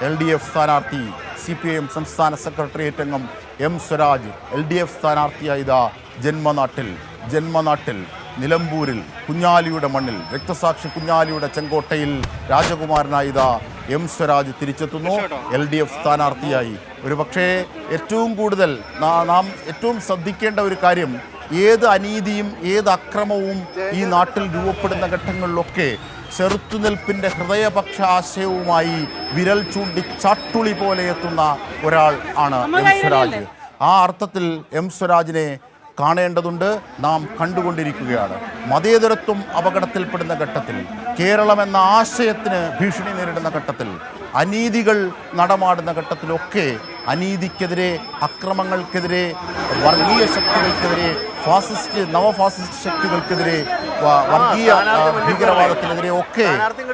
LDF സ്ഥാനാർത്ഥി CPIM സംസ്ഥാന secretariat അംഗം M സ്വരാജ് LDF സ്ഥാനാർത്ഥിയായി ഇതാ ജന്മനാട്ടിൽ നിലമ്പൂരിൽ കുഞ്ഞാലിയുടെ മണ്ണിൽ രക്തസാക്ഷി കുഞ്ഞാലിയുടെ ചെങ്കോട്ടയിൽ രാജകുമാരനായി ഇതാ M സ്വരാജ് തിരിച്ചെത്തുന്നു LDF സ്ഥാനാർത്ഥിയായി. ഒരു പക്ഷേ ഏറ്റവും കൂടുതൽ നാം ഏറ്റവും ശ്രദ്ധിക്കേണ്ട ഒരു കാര്യം, ഏത് അനീതിയും ഏത് അക്രമവും ഈ നാട്ടിൽ രൂപപ്പെടുന്ന ഘട്ടങ്ങളിലൊക്കെ ചെറുത്തുനിൽപ്പിൻ്റെ ഹൃദയപക്ഷ ആശയവുമായി വിരൽ ചൂണ്ടി ചാട്ടുളി പോലെ എത്തുന്ന ഒരാൾ ആണ് M സ്വരാജ്. ആ അർത്ഥത്തിൽ M സ്വരാജിനെ കാണേണ്ടതുണ്ട്, നാം കണ്ടുകൊണ്ടിരിക്കുകയാണ്. മതേതരത്വം അപകടത്തിൽപ്പെടുന്ന ഘട്ടത്തിൽ, കേരളം എന്ന ആശയത്തിന് ഭീഷണി നേരിടുന്ന ഘട്ടത്തിൽ, അനീതികൾ നടമാടുന്ന ഘട്ടത്തിലൊക്കെ അനീതിക്കെതിരെ, അക്രമങ്ങൾക്കെതിരെ, വർഗീയ ശക്തികൾക്കെതിരെ, നവഫാസിസ്റ്റ് ശക്തികൾക്കെതിരെ, വർഗീയ ഭീകരവാദത്തിനെതിരെ ഒക്കെ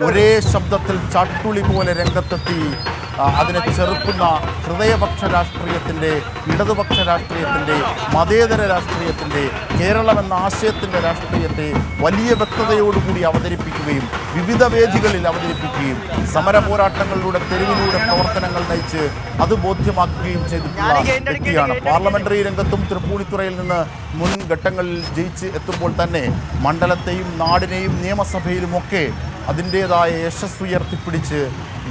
ഒരേ ശബ്ദത്തിൽ ചാട്ടുളി പോലെ രംഗത്തെത്തി അതിനെ ചെറുക്കുന്ന ഹൃദയപക്ഷ രാഷ്ട്രീയത്തിൻ്റെ, ഇടതുപക്ഷ രാഷ്ട്രീയത്തിൻ്റെ, മതേതര രാഷ്ട്രീയത്തിൻ്റെ, കേരളം എന്ന ആശയത്തിൻ്റെ രാഷ്ട്രീയത്തെ വലിയ വ്യക്തതയോടുകൂടി അവതരിപ്പിക്കുകയും വിവിധ വേദികളിൽ അവതരിപ്പിക്കുകയും സമര പോരാട്ടങ്ങളിലൂടെ, തെരുവിലൂടെ പ്രവർത്തനങ്ങൾ നയിച്ച് അത് ബോധ്യമാക്കുകയും ചെയ്തിട്ടുള്ള വ്യക്തിയാണ്. പാർലമെന്ററി രംഗത്തും തൃപ്പൂണിത്തുറയിൽ നിന്ന് മുൻ ഘട്ടങ്ങളിൽ ജയിച്ച് എത്തുമ്പോൾ തന്നെ മണ്ഡലത്തെയും നാടിനെയും നിയമസഭയിലുമൊക്കെ അതിൻ്റേതായ യശസ്സുയർത്തിപ്പിടിച്ച്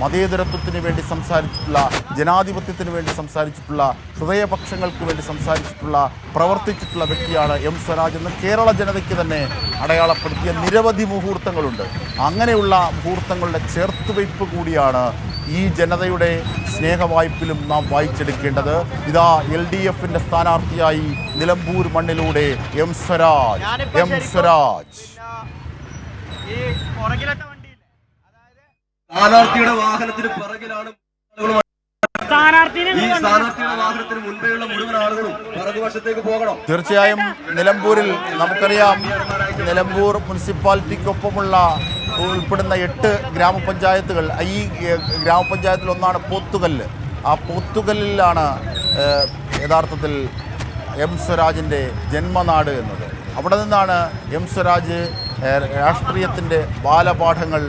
മതേതരത്വത്തിന് വേണ്ടി സംസാരിച്ചിട്ടുള്ള, ജനാധിപത്യത്തിന് വേണ്ടി സംസാരിച്ചിട്ടുള്ള, ഹൃദയപക്ഷങ്ങൾക്ക് വേണ്ടി സംസാരിച്ചിട്ടുള്ള, പ്രവർത്തിച്ചിട്ടുള്ള വ്യക്തിയാണ് M സ്വരാജ് എന്ന് കേരള ജനതയ്ക്ക് തന്നെ അടയാളപ്പെടുത്തിയ നിരവധി മുഹൂർത്തങ്ങളുണ്ട്. അങ്ങനെയുള്ള മുഹൂർത്തങ്ങളുടെ ചേർത്തുവയ്പ് കൂടിയാണ് ഈ ജനതയുടെ സ്നേഹവായ്പിലും നാം വായിച്ചെടുക്കേണ്ടത്. ഇതാ LDFന്റെ സ്ഥാനാർത്ഥിയായി നിലമ്പൂർ മണ്ണിലൂടെ M സ്വരാജ്. സ്ഥാനാർത്ഥിയുടെ വാഹനത്തിന് പിറകിലാണ് ഈ സ്ഥാനാർത്ഥിയുടെ വാഹനത്തിന് മുൻപേയുള്ള മുഴുവൻ ആളുകളും പിറകുവശത്തേക്ക് പോകണം. തീർച്ചയായും നിലമ്പൂരിൽ നമുക്കറിയാം, നിലമ്പൂർ മുനിസിപ്പാലിറ്റിക്കൊപ്പമുള്ള ഉൾപ്പെടുന്ന 8 ഗ്രാമപഞ്ചായത്തുകൾ, ഈ ഗ്രാമപഞ്ചായത്തിൽ ഒന്നാണ് പോത്തുകല്ല്. ആ പോത്തുകല്ലിലാണ് യഥാർത്ഥത്തിൽ M സ്വരാജിൻ്റെ ജന്മനാട് എന്നത്. അവിടെ നിന്നാണ് M സ്വരാജ് രാഷ്ട്രീയത്തിൻ്റെ ബാലപാഠങ്ങൾ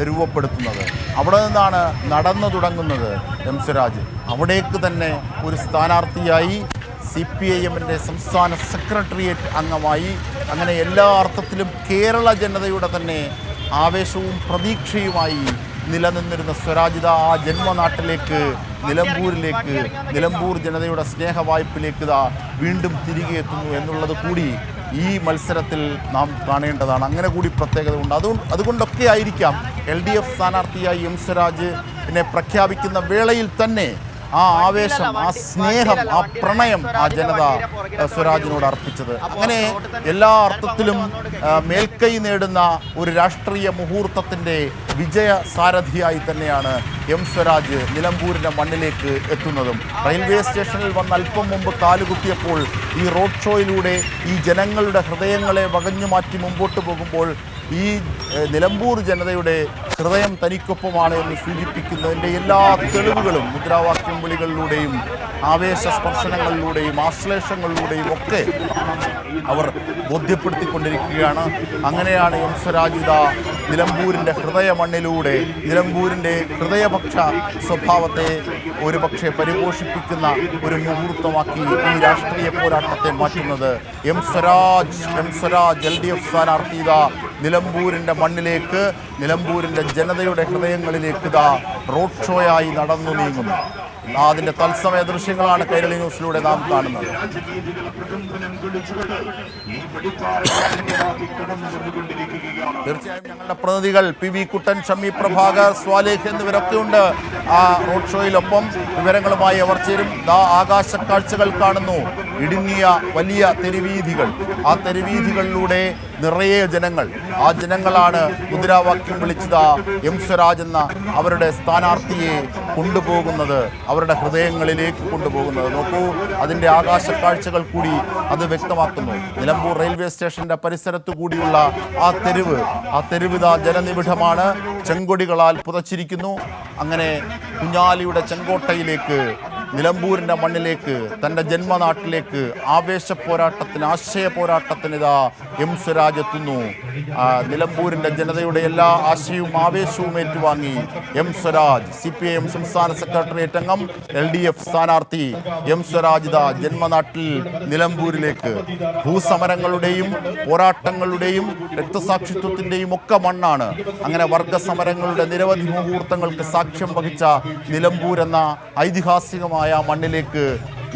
രൂപപ്പെടുത്തുന്നത്. അവിടെ നിന്നാണ് നടന്നു തുടങ്ങുന്നത് M സ്വരാജ്. അവിടേക്ക് തന്നെ ഒരു സ്ഥാനാർത്ഥിയായി, CPIMൻ്റെ സംസ്ഥാന സെക്രട്ടേറിയറ്റ് അംഗമായി, അങ്ങനെ എല്ലാ അർത്ഥത്തിലും കേരള ജനതയുടെ തന്നെ ആവേശവും പ്രതീക്ഷയുമായി നിലനിന്നിരുന്ന സ്വരാജിത ആ ജന്മനാട്ടിലേക്ക്, നിലമ്പൂരിലേക്ക്, നിലമ്പൂർ ജനതയുടെ സ്നേഹവായ്പിലേക്ക് വീണ്ടും തിരികെ എത്തുന്നു എന്നുള്ളത് കൂടി ഈ മത്സരത്തിൽ നാം കാണേണ്ടതാണ്. അങ്ങനെ കൂടി പ്രത്യേകത ഉണ്ട്. അതുകൊണ്ടൊക്കെ ആയിരിക്കാം LDF സ്ഥാനാർത്ഥിയായി M സ്വരാജിനെ പ്രഖ്യാപിക്കുന്ന വേളയിൽ തന്നെ ആ ആവേശം, ആ സ്നേഹം, ആ പ്രണയം ആ ജനത സ്വരാജിനോട് അർപ്പിച്ചത്. അങ്ങനെ എല്ലാ അർത്ഥത്തിലും മേൽക്കൈ നേടുന്ന ഒരു രാഷ്ട്രീയ മുഹൂർത്തത്തിൻ്റെ വിജയ സാരഥിയായി തന്നെയാണ് M സ്വരാജ് നിലമ്പൂരിൻ്റെ മണ്ണിലേക്ക് എത്തുന്നതും. റെയിൽവേ സ്റ്റേഷനിൽ വന്ന് അല്പം മുമ്പ് കാലുകുത്തിയപ്പോൾ ഈ റോഡ് ഷോയിലൂടെ ഈ ജനങ്ങളുടെ ഹൃദയങ്ങളെ വകഞ്ഞു മാറ്റി മുമ്പോട്ട് പോകുമ്പോൾ ഈ നിലമ്പൂർ ജനതയുടെ ഹൃദയം തനിക്കൊപ്പമാണ് എന്ന് സൂചിപ്പിക്കുന്നതിൻ്റെ എല്ലാ തെളിവുകളും മുദ്രാവാക്യം വിളികളിലൂടെയും ആവേശസ്പർശനങ്ങളിലൂടെയും ആശ്ലേഷങ്ങളിലൂടെയും ഒക്കെ അവർ ബോധ്യപ്പെടുത്തിക്കൊണ്ടിരിക്കുകയാണ്. അങ്ങനെയാണ് M സ്വരാജ് നിലമ്പൂരിൻ്റെ ഹൃദയമണ്ണിലൂടെ നിലമ്പൂരിൻ്റെ ഹൃദയപക്ഷ സ്വഭാവത്തെ ഒരുപക്ഷെ പരിപോഷിപ്പിക്കുന്ന ഒരു മുഹൂർത്തമാക്കി ഈ രാഷ്ട്രീയ പോരാട്ടത്തെ മാറ്റുന്നത്. M സ്വരാജ് LDF സ്ഥാനാർത്ഥി നിലമ്പൂരിൻ്റെ മണ്ണിലേക്ക്, നിലമ്പൂരിൻ്റെ ജനതയുടെ ഹൃദയങ്ങളിലേക്ക് റോഡ് ഷോയായി നടന്നു നീങ്ങുന്നു. അതിൻ്റെ തത്സമയ ദൃശ്യങ്ങളാണ് കൈരളി ന്യൂസിലൂടെ നാം കാണുന്നത്. തീർച്ചയായും ഞങ്ങളുടെ പ്രതിനിധികൾ PV കുട്ടൻ, ഷമി പ്രഭാകർ, സ്വാലേഖ് എന്നിവരൊക്കെ ഉണ്ട് ആ റോഡ് ഷോയിലൊപ്പം. വിവരങ്ങളുമായി അവർ ചേരും. ആകാശ കാഴ്ചകൾ കാണുന്നു, ഇടുങ്ങിയ വലിയ തെരുവീഥികൾ. ആ തെരുവീഥികളിലൂടെ നിറയെ ജനങ്ങൾ. ആ ജനങ്ങളാണ് മുദ്രാവാക്യം വിളിച്ചത് M സ്വരാജ് എന്ന അവരുടെ സ്ഥാനാർത്ഥിയെ കൊണ്ടുപോകുന്നത്, അവരുടെ ഹൃദയങ്ങളിലേക്ക് കൊണ്ടുപോകുന്നത്. നോക്കൂ, അതിൻ്റെ ആകാശ കാഴ്ചകൾ കൂടി അത് വ്യക്തമാക്കുന്നു. നിലമ്പൂർ റെയിൽവേ സ്റ്റേഷൻ്റെ പരിസരത്തു കൂടിയുള്ള ആ തെരുവ് ജനനിബിഡമാണ്, ചെങ്കൊടികളാൽ പുതച്ചിരിക്കുന്നു. അങ്ങനെ കുഞ്ഞാലിയുടെ ചെങ്കോട്ടയിലേക്ക്, നിലമ്പൂരിൻ്റെ മണ്ണിലേക്ക്, തൻ്റെ ജന്മനാട്ടിലേക്ക് ആവേശ പോരാട്ടത്തിന്, ആശയ പോരാട്ടത്തിന് എം സ്വരാജ് എത്തുന്നു. നിലമ്പൂരിൻ്റെ ജനതയുടെ എല്ലാ ആശയവും ആവേശവും ഏറ്റുവാങ്ങി എം സ്വരാജ്, CPIM സംസ്ഥാന സെക്രട്ടേറിയറ്റ് അംഗം, LDF സ്ഥാനാർത്ഥി എം സ്വരാജ് ഇതാ ജന്മനാട്ടിൽ നിലമ്പൂരിലേക്ക്. ഭൂസമരങ്ങളുടെയും പോരാട്ടങ്ങളുടെയും രക്തസാക്ഷിത്വത്തിൻ്റെയും ഒക്കെ മണ്ണാണ്. അങ്ങനെ വർഗസമരങ്ങളുടെ നിരവധി മുഹൂർത്തങ്ങൾക്ക് സാക്ഷ്യം വഹിച്ച നിലമ്പൂർ എന്ന ഐതിഹാസികമായ മണ്ണിലേക്ക്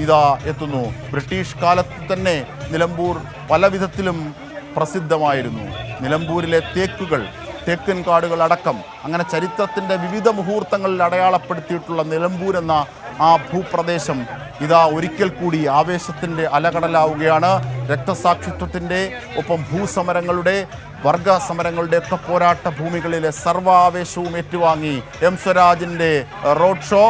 ഇതാ എത്തുന്നു. ബ്രിട്ടീഷ് കാലത്ത് തന്നെ നിലമ്പൂർ പല വിധത്തിലും പ്രസിദ്ധമായിരുന്നു. നിലമ്പൂരിലെ തേക്കുകൾ, തേക്കൻ കാടുകൾ അടക്കം അങ്ങനെ ചരിത്രത്തിൻ്റെ വിവിധ മുഹൂർത്തങ്ങളിൽ അടയാളപ്പെടുത്തിയിട്ടുള്ള നിലമ്പൂർ എന്ന ആ ഭൂപ്രദേശം ഇതാ ഒരിക്കൽ കൂടി ആവേശത്തിൻ്റെ അലകടലാവുകയാണ്. രക്തസാക്ഷിത്വത്തിൻ്റെ ഒപ്പം ഭൂസമരങ്ങളുടെ വർഗ സമരങ്ങളുടെ ഒക്കെ പോരാട്ട ഭൂമികളിലെ സർവാവേശവും ഏറ്റുവാങ്ങി എം സ്വരാജിൻ്റെ റോഡ് ഷോ